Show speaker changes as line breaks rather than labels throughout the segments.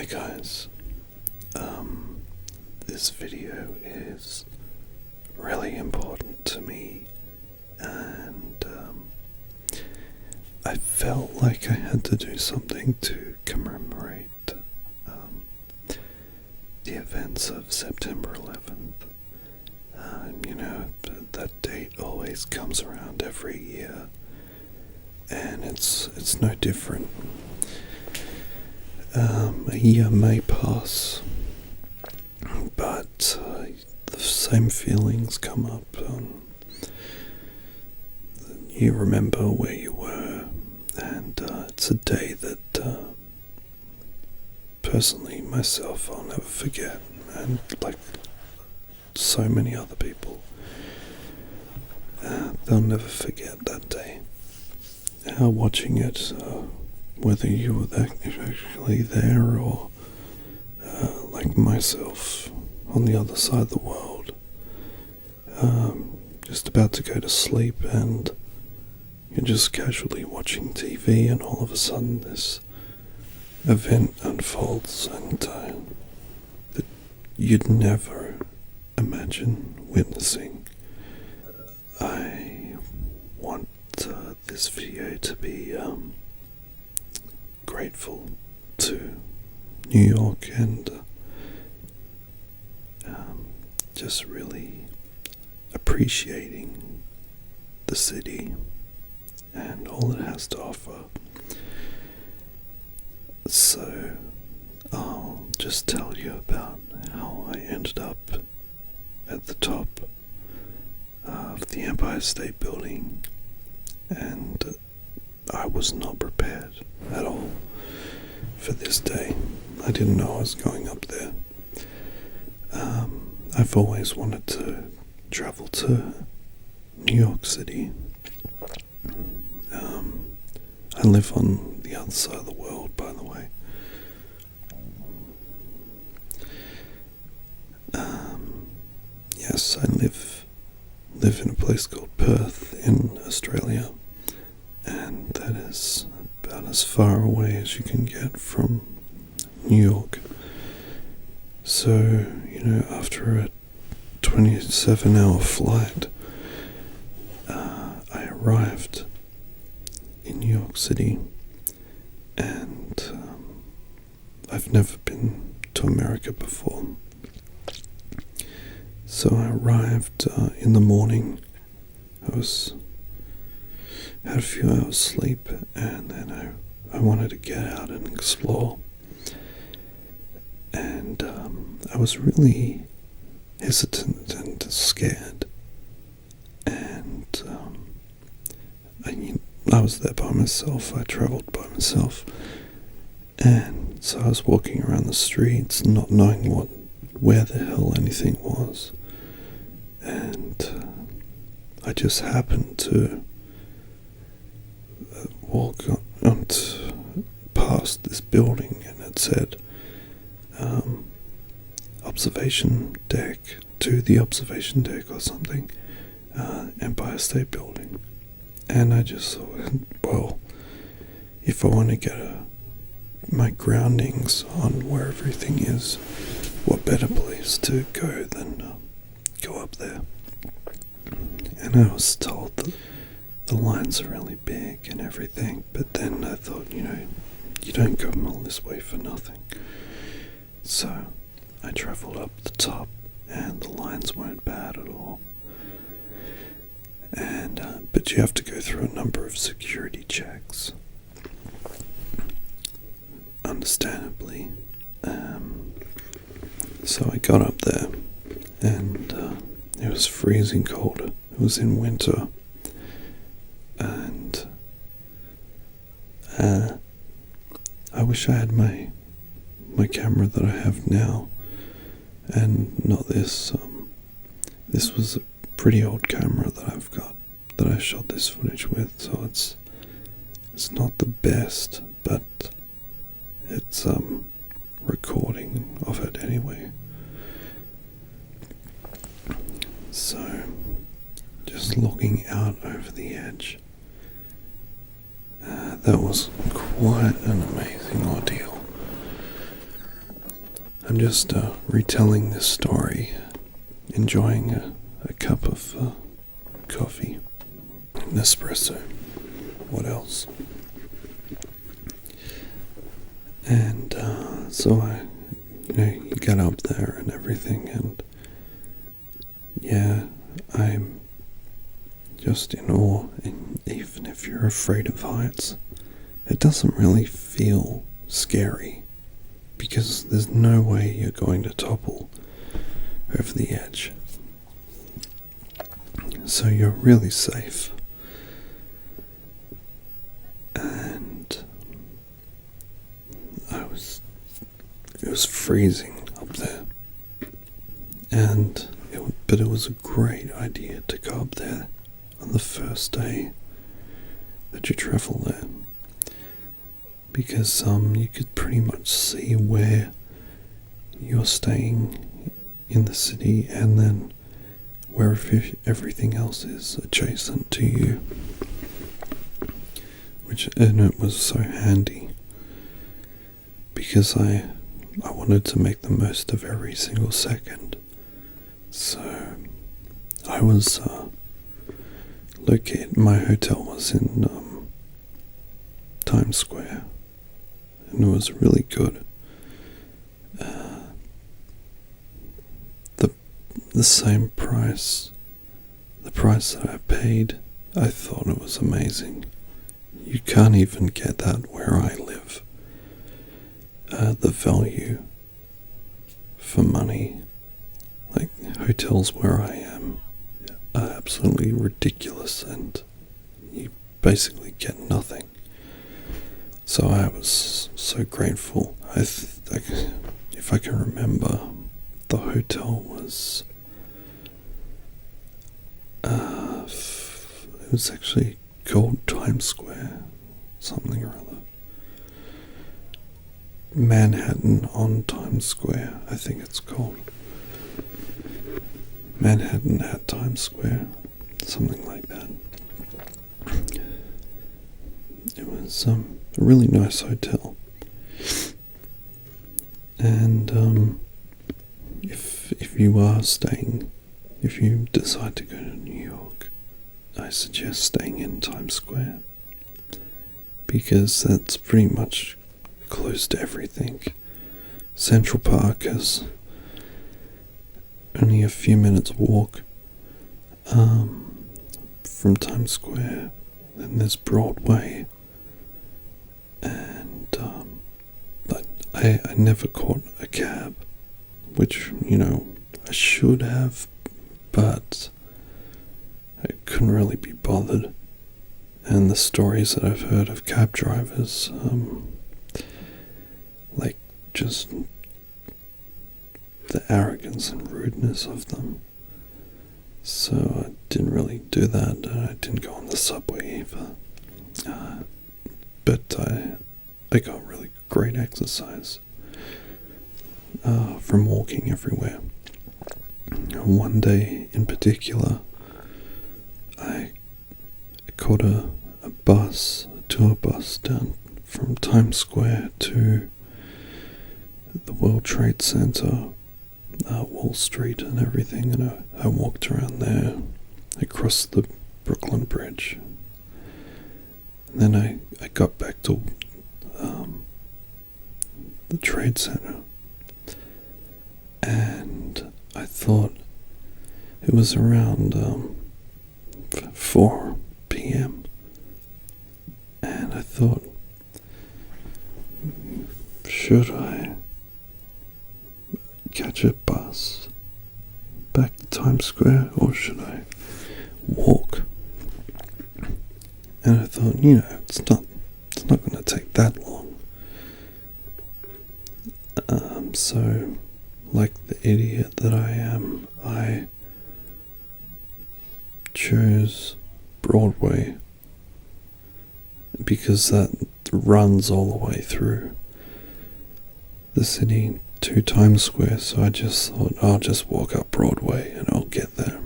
Hi guys, this video is really important to me, and I felt like I had to do something to commemorate the events of September 11th. That date always comes around every year, and it's no different. A year may pass, but the same feelings come up. You remember where you were, and it's a day that personally myself I'll never forget, and like so many other people, they'll never forget that day. Watching it, whether you were actually there or like myself on the other side of the world, just about to go to sleep, and you're just casually watching TV, and all of a sudden this event unfolds, and that you'd never imagine witnessing. I want this video to be grateful to New York, and just really appreciating the city and all it has to offer. So I'll just tell you about how I ended up at the top of the Empire State Building, and I was not prepared at all for this day. I didn't know I was going up there. I've always wanted to travel to New York City. I live on the other side of the world, by the way. Yes, I live in a place called Perth in Australia, and that is about as far away as you can get from New York. So, after a 27-hour flight, I arrived in New York City, and I've never been to America before. So I arrived in the morning. Had a few hours sleep, and then I wanted to get out and explore. And I was really hesitant and scared. And I was there by myself. I travelled by myself. And so I was walking around the streets, not knowing where the hell anything was. And I just happened to walk past this building, and it said observation deck, to the observation deck or something, Empire State Building. And I just thought, well, if I want to get my groundings on where everything is, what better place to go than go up there. And I was told that the lines are really big and everything, but then I thought, you don't come all this way for nothing. So I travelled up the top, and the lines weren't bad at all. And but you have to go through a number of security checks, understandably. So I got up there, and it was freezing cold. It was in winter, and I wish I had my camera that I have now, and not this. This was a pretty old camera that I've got, that I shot this footage with, so it's not the best, but it's recording of it anyway. So just looking out over the edge, that was quite an amazing ordeal. I'm just retelling this story, enjoying a cup of coffee, an espresso. What else? And so you get up there and everything, and yeah, I'm just in awe. And even if you're afraid of heights, it doesn't really feel scary, because there's no way you're going to topple over the edge. So you're really safe. And it was freezing up there. But it was a great idea to go up there on the first day that you travel there. Because you could pretty much see where you're staying in the city, and then where everything else is adjacent to you. And it was so handy, because I wanted to make the most of every single second. So I was located. My hotel was in Times Square, and it was really good. The same price, the price that I paid, I thought it was amazing. You can't even get that where I live. The value for money, like hotels where I am, are absolutely ridiculous, and you basically get nothing. So I was so grateful. If I can remember, the hotel was it was actually called Times Square, something or other. Manhattan on Times Square, I think it's called. Manhattan at Times Square, something like that. It was a really nice hotel. And if you are staying, if you decide to go to New York, I suggest staying in Times Square, because that's pretty much close to everything. Central Park is only a few minutes walk from Times Square. Then there's Broadway, and but I never caught a cab, which, I should have, but I couldn't really be bothered. And the stories that I've heard of cab drivers, just the arrogance and rudeness of them. So I didn't really do that. I didn't go on the subway either. But I got really great exercise from walking everywhere. One day in particular, I caught a tour bus down from Times Square to the World Trade Center, Wall Street and everything, and I walked around there. I crossed the Brooklyn Bridge, and then I got back to the Trade Center, and I thought it was around 4 p.m. and I thought, should I catch a bus back to Times Square, or should I walk? And I thought, it's not going to take that long. So, like the idiot that I am, I chose Broadway, because that runs all the way through the city to Times Square. So I just thought, I'll just walk up Broadway and I'll get there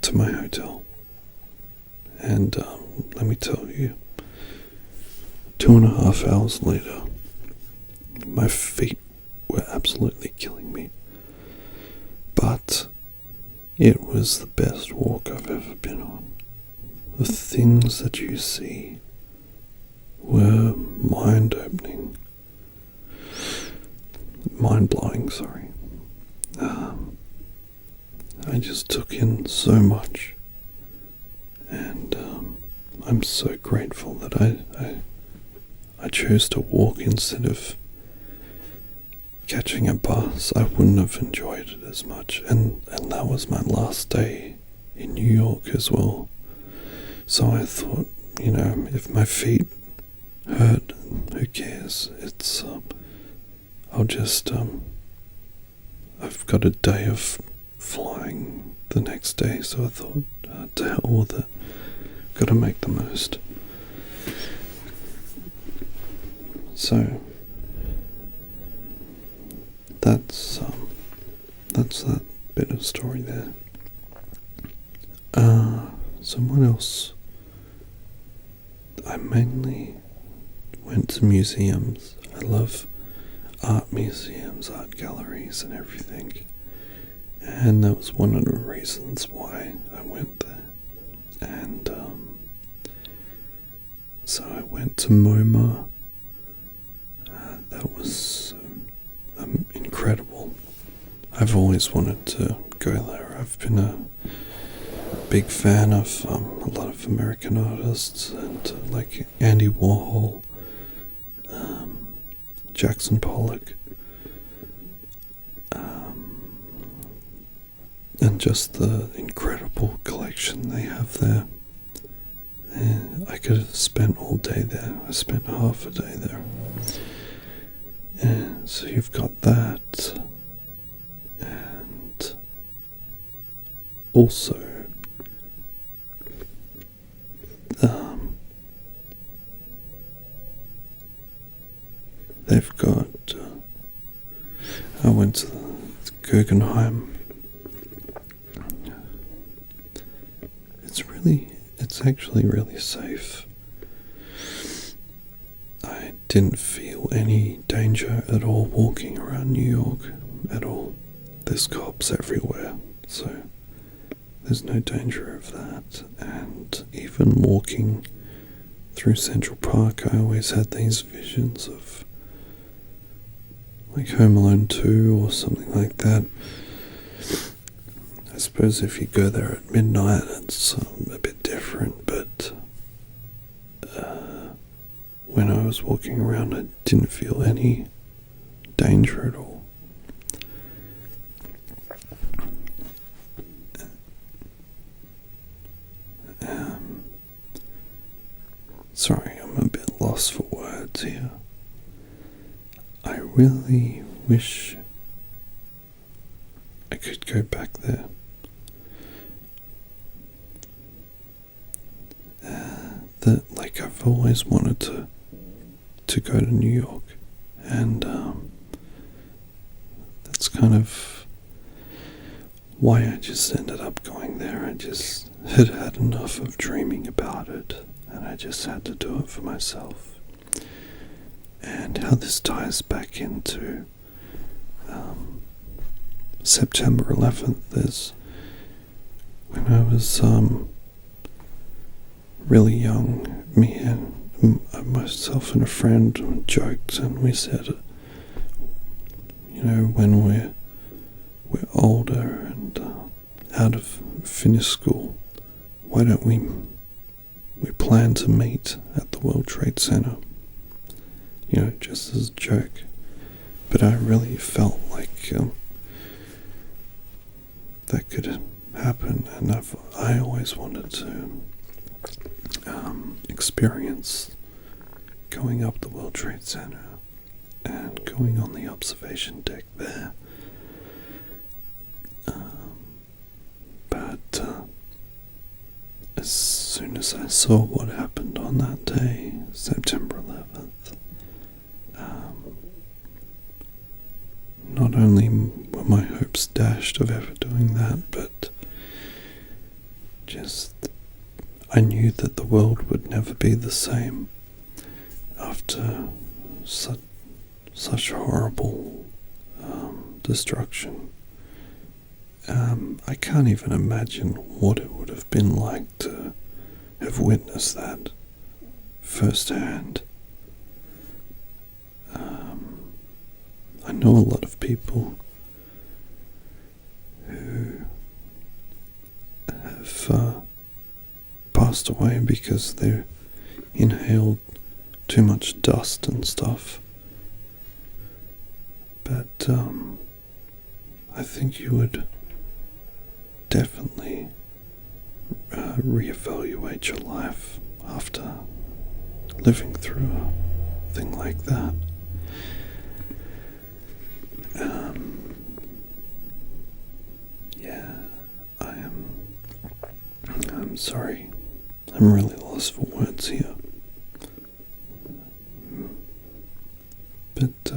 to my hotel. And let me tell you, 2.5 hours later, my feet were absolutely killing me. But it was the best walk I've ever been on. The things that you see were mind-opening. Mind-blowing, sorry. I just took in so much. And I'm so grateful that I chose to walk instead of catching a bus. I wouldn't have enjoyed it as much. And that was my last day in New York as well. So I thought, if my feet hurt, who cares? It's I'll just I've got a day of flying the next day, so I thought, to hell with it. Got to make the most. So that's that bit of story there. So what else? I mainly went to museums. I love art museums, art galleries and everything. And that was one of the reasons why I went there. And so I went to MoMA. That was incredible. I've always wanted to go there. I've been a big fan of a lot of American artists, and like Andy Warhol, Jackson Pollock, and just the incredible collection they have there. And I could have spent all day there. I spent half a day there. And so you've got that, and also they've got I went to the Guggenheim. It's actually really safe. I didn't feel any danger at all walking around New York at all. There's cops everywhere, so there's no danger of that. And even walking through Central Park, I always had these visions of like Home Alone 2 or something like that. I suppose if you go there at midnight, it's a bit different, but when I was walking around, I didn't feel any danger at all. Sorry, I'm a bit lost for words here. I really wish I could go back there. I've always wanted to go to New York, and that's kind of why I just ended up going there. I just had had enough of dreaming about it, and I just had to do it for myself. And how this ties back into September 11th is when I was really young. Me and myself and a friend joked, and we said, when we're older and out of finished school, why don't we plan to meet at the World Trade Center? Just as a joke. But I really felt like that could happen, and I always wanted to experience going up the World Trade Center and going on the observation deck there. But as soon as I saw what happened on that day, September 11th, not only were my hopes dashed of ever doing that, but just I knew that the world would never be the same after such horrible self-destruction. I can't even imagine what it would have been like to have witnessed that firsthand. I know a lot of people who have passed away because they inhaled too much dust and stuff. But I think you would definitely reevaluate your life after living through a thing like that. Yeah, I'm sorry. I'm really lost for words here. But